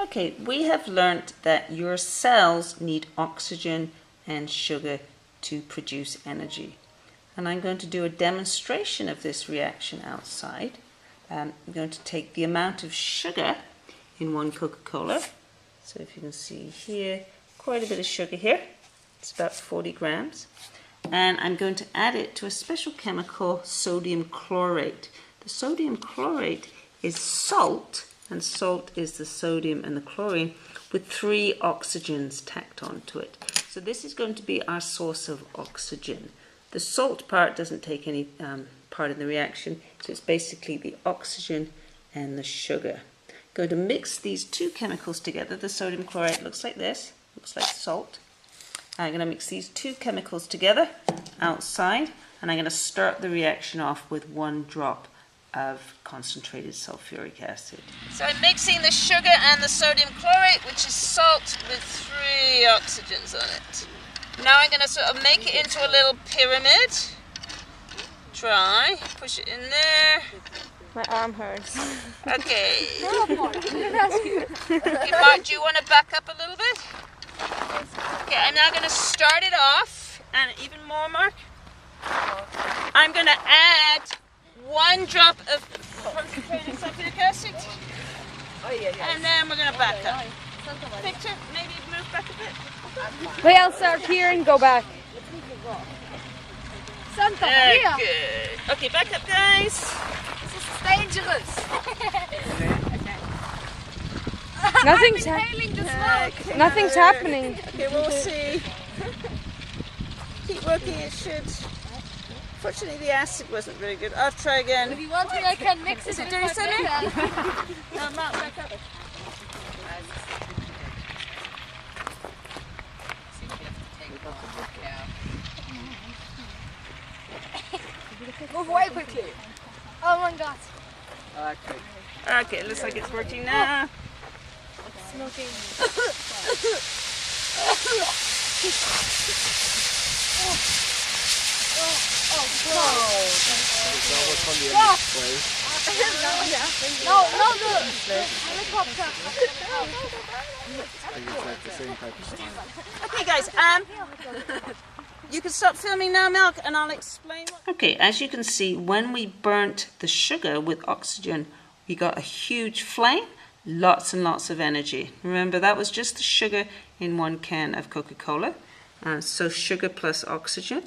Okay, we have learnt that your cells need oxygen and sugar to produce energy. And I'm going to do a demonstration of this reaction outside. I'm going to take the amount of sugar in one Coca-Cola. So if you can see here, quite a bit of sugar here. It's about 40 grams. And I'm going to add it to a special chemical, sodium chlorate. The sodium chlorate is salt, and salt is the sodium and the chlorine, with 3 oxygens tacked onto it. So this is going to be our source of oxygen. The salt part doesn't take any part in the reaction, so it's basically the oxygen and the sugar. I'm going to mix these 2 chemicals together. The sodium chloride looks like this, looks like salt. I'm going to mix these 2 chemicals together outside, and I'm going to start the reaction off with 1 drop of concentrated sulfuric acid. So I'm mixing the sugar and the sodium chlorate, which is salt, with 3 oxygens on it. Now I'm going to sort of make it into a little pyramid. Try, push it in there. My arm hurts. Okay. Okay, Mark, do you want to back up a little bit? Okay, I'm now going to start it off, and even more, Mark. I'm going to add 1 drop of concentrated sulfuric acid. And then we're going to back up. Victor, maybe move back a bit. Wait, I'll start here and go back. Santa Maria! Good. Okay, back up, guys. This is dangerous. Nothing's happening. Okay, we'll see. Keep working, it should. Fortunately, the acid wasn't very good. I'll try again. If you want me, I can mix it. Is it doing something? No, Mark, back up. Move away quickly. Oh my god. Okay, looks like it's working now. Smoking. Okay, guys, you can stop filming now, Milk, and I'll explain. Okay, as you can see, when we burnt the sugar with oxygen, we got a huge flame, lots and lots of energy. Remember, that was just the sugar in 1 can of Coca-Cola. So sugar plus oxygen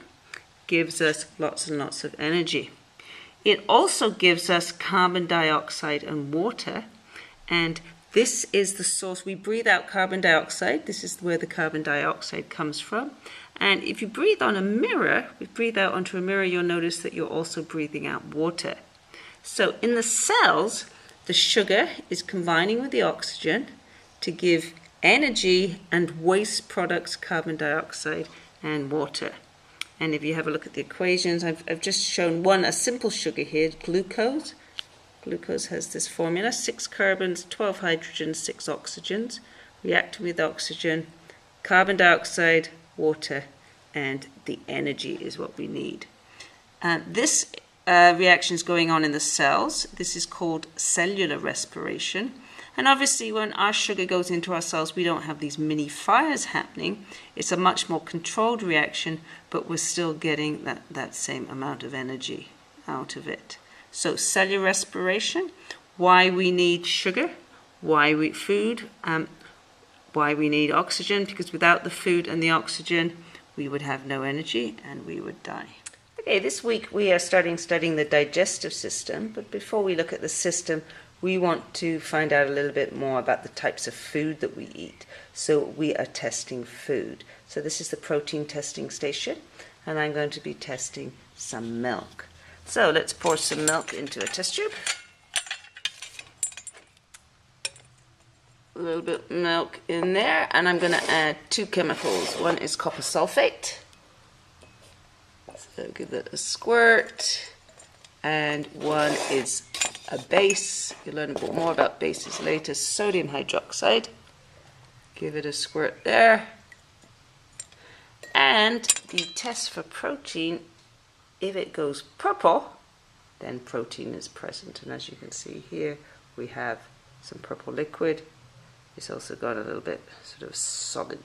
gives us lots and lots of energy. It also gives us carbon dioxide and water, and this is the source. We breathe out carbon dioxide. This is where the carbon dioxide comes from. And if you breathe on a mirror, breathe out onto a mirror, you'll notice that you're also breathing out water. So in the cells, the sugar is combining with the oxygen to give energy and waste products, carbon dioxide and water. And if you have a look at the equations, I've just shown a simple sugar here, glucose. Glucose has this formula, 6 carbons, 12 hydrogens, 6 oxygens. Reacting with oxygen, carbon dioxide, water, and the energy is what we need. This reaction is going on in the cells. This is called cellular respiration. And obviously when our sugar goes into our cells, we don't have these mini fires happening. It's a much more controlled reaction, but we're still getting that same amount of energy out of it. So cellular respiration, why we need sugar, why we need oxygen, because without the food and the oxygen, we would have no energy and we would die. Okay, this week we are studying the digestive system, but before we look at the system, we want to find out a little bit more about the types of food that we eat. So we are testing food. So this is the protein testing station, and I'm going to be testing some milk. So let's pour some milk into a test tube. A little bit of milk in there, and I'm going to add 2 chemicals. One is copper sulfate. So give that a squirt. And one is a base. You'll learn a bit more about bases later. Sodium hydroxide. Give it a squirt there. And the test for protein, if it goes purple, then protein is present. And as you can see here, we have some purple liquid. It's also got a little bit sort of solid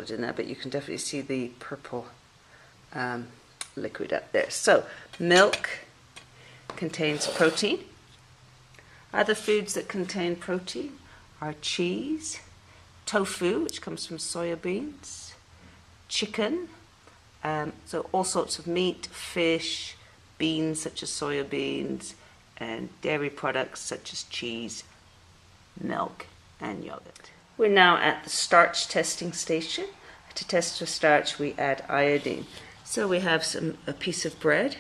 in there, but you can definitely see the purple liquid up there. So milk contains protein. Other foods that contain protein are cheese, tofu, which comes from soya beans, chicken, so all sorts of meat, fish, beans such as soya beans, and dairy products such as cheese, milk, and yogurt. We're now at the starch testing station. To test for starch, we add iodine. So we have a piece of bread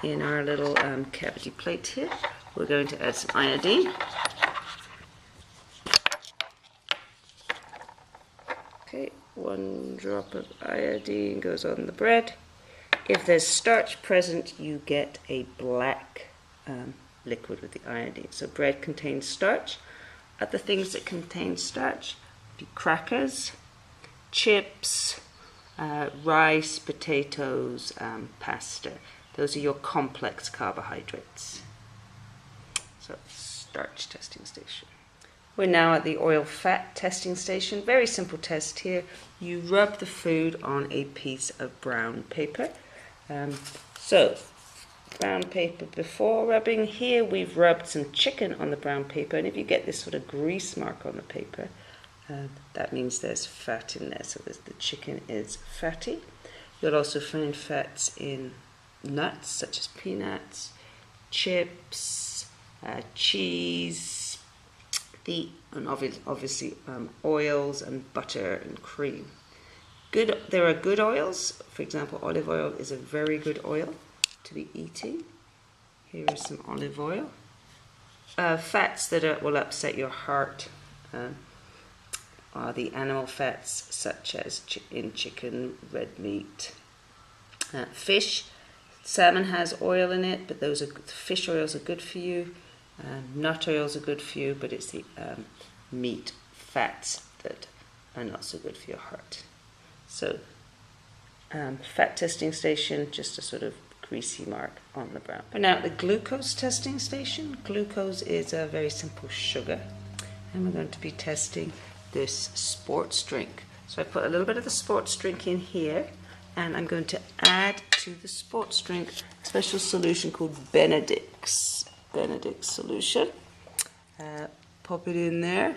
in our little cavity plate here. We're going to add some iodine. Okay, 1 drop of iodine goes on the bread. If there's starch present, you get a black liquid with the iodine. So bread contains starch. Other things that contain starch would be crackers, chips, rice, potatoes, pasta. Those are your complex carbohydrates. So, starch testing station. We're now at the oil fat testing station. Very simple test here. You rub the food on a piece of brown paper. So, brown paper before rubbing. Here we've rubbed some chicken on the brown paper, and if you get this sort of grease mark on the paper, that means there's fat in there, so the chicken is fatty. You'll also find fats in nuts such as peanuts, chips, cheese, and obviously oils and butter and cream. There are good oils. For example, olive oil is a very good oil to be eating. Here is some olive oil. Fats that will upset your heart are the animal fats such as in chicken, red meat, fish. Salmon has oil in it, but fish oils are good for you. Nut oils are good for you, but it's the meat fats that are not so good for your heart. So, fat testing station, just a sort of greasy mark on the brown. We're now at the glucose testing station. Glucose is a very simple sugar, and we're going to be testing this sports drink. So I put a little bit of the sports drink in here, and I'm going to add to the sports drink a special solution called Benedict's solution. Pop it in there,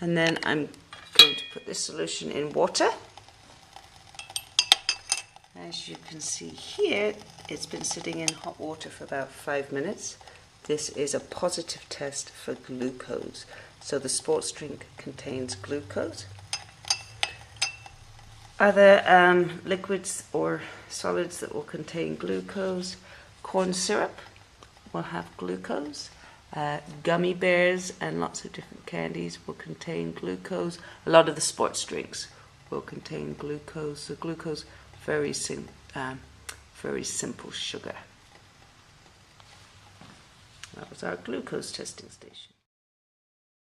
and then I'm going to put this solution in water. As you can see here, it's been sitting in hot water for about 5 minutes. This is a positive test for glucose. So the sports drink contains glucose. Other liquids or solids that will contain glucose: corn syrup will have glucose. Gummy bears and lots of different candies will contain glucose. A lot of the sports drinks will contain glucose. So glucose, very simple sugar. That was our glucose testing station.